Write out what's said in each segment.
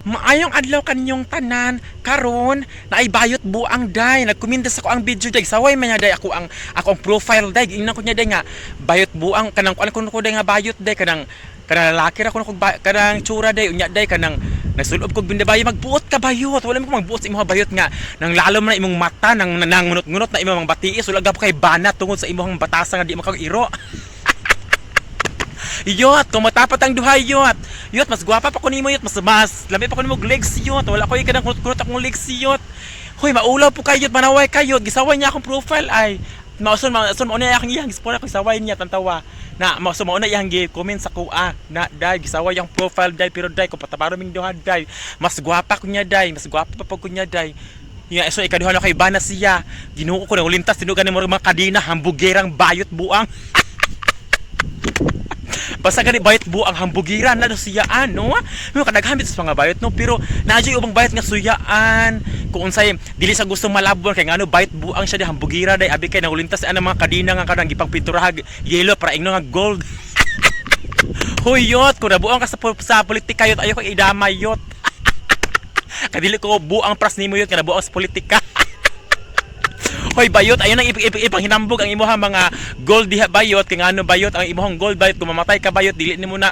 Maayong adlaw kanyong tanan karon naibayot buang day nagkumindas ako ang video day saway man day ako ang profile day ingnan ko niya day nga bayot buang kanang ko day nga bayot day kanang lalaki ra ko kanang tsura day unya day kanang nasulob kog bindabayo magbuot ka bayot wala mo magbuot sa imong bayot nga nang lalo man na imong mata nang nangunot-ngunot na imong batiis wala gap kay banat tungod sa imong batasan nga di makag-iro. Yot, kung matapat ang duha yot. Yot, mas gwapa pa ko nimo yot, mas labi pa ko nimo legs yot. Wala ko kanang kurot akong legs yot. Hoy, maulaw po kayot, manaway kayot. Gisaway niya akong profile ay. Mauson mo na akong iyang gispora ko saway niya tantawa. Na mauson mo na iyang comment sa kuha na dai gisaway yung profile dai pero dai ko patabaro ming duha dai. Mas gwapa ko niya dai, mas gwapa pa pag ko niya dai. Nga so ikaduha na kay bana siya. Ginuo ko na ulintas tinugan ni mga kadina hambugerang bayot buang. Basta gani bayot buang hambugiran na siya ano mo kadaghan sa mga bayot no pero naadyo ubang bayot nga suyaan kung unsay dili sa gusto malabon kay ngano bayot buang siya di hambugira day abi kay naulintas ana mga kadina nga kanang gipagpinturahag yellow para ingno nga gold. Huyot ko na buang ka sa politika yot ayo ko idamay yot. Kadili ko buang pras nimo yot kana buang sa politika. Hoy bayot ayon ang ipanghinambog ang imuhang mga gold diha bayot kay ngano bayot ang imuhang gold bayot kung mamatay ka bayot dili nimo na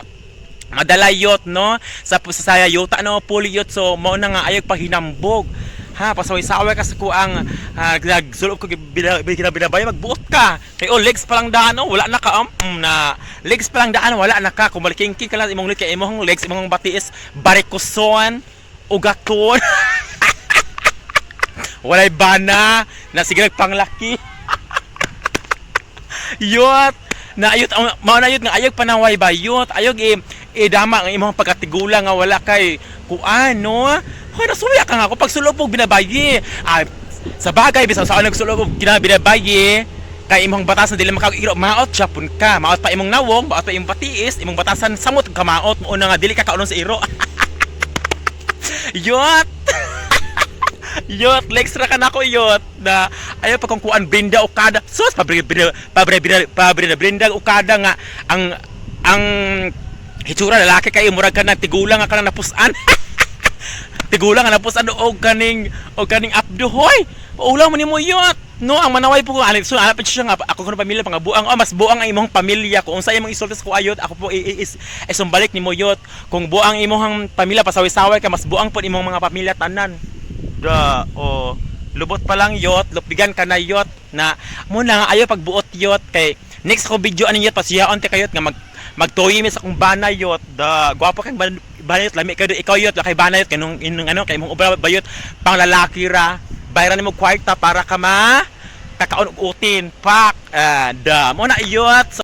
madalayot no sa saya yuta no puliyot so mao na nga ayog panghinambog ha pasaway-saway ka sa kuang nagsulop ko binabayo magbuot ka kay legs pa lang daan no wala na ka na legs pa lang daan wala na ka kung malikingking ka lang imong legs kay imong legs imong batiis barikuson ugaton. Walay bana na sige nagpanglaki. Yot na ayot mao na yot nga ayog panaway bayot ayog idama ang imong pagkatigulang nga wala kay kuano hoy nasuya ka nga ako pag sulobog binabayi sa bagay bisan sa nagsulobog binabayi kay imong batasan dili makag-iro maot japon ka maot pa imong nawong maot pa imong patiis imong batasan samot ka maot mo na nga dili ka kaunon sa iro. Yot Yot, legs ra ka na ko yot na ayaw pa kung kuan Brenda Okada. Sus, Brenda Okada nga ang hitsura lalaki kayo murag ka ng tigulang nga kanang napusan. Tigulang nga napusan og kaning abdo hoy. Ulaw man nimo yot. No, ang manaway po ko so alapit siya nga ako kuno pamilya pangabuang mas buang ang imong pamilya kung unsa imong isultis ko ayot ako po isumbalik nimo yot kung buang imong pamilya pasaway-saway ka mas buang po imong mga pamilya tanan. Lubot pa lang yot, lupigan ka na yot na muna nga ayo pagbuot yot kay next ko video ani yot pasiyaon te kayot nga magtuyi mi sa kung bana yot gwapo kang banayot lami kay ikaw yot kay banayot kanung ano kay imong ubra bayot pang lalaki ra bayran nimo kwarta para ka kakaon og utin pak mo na yot.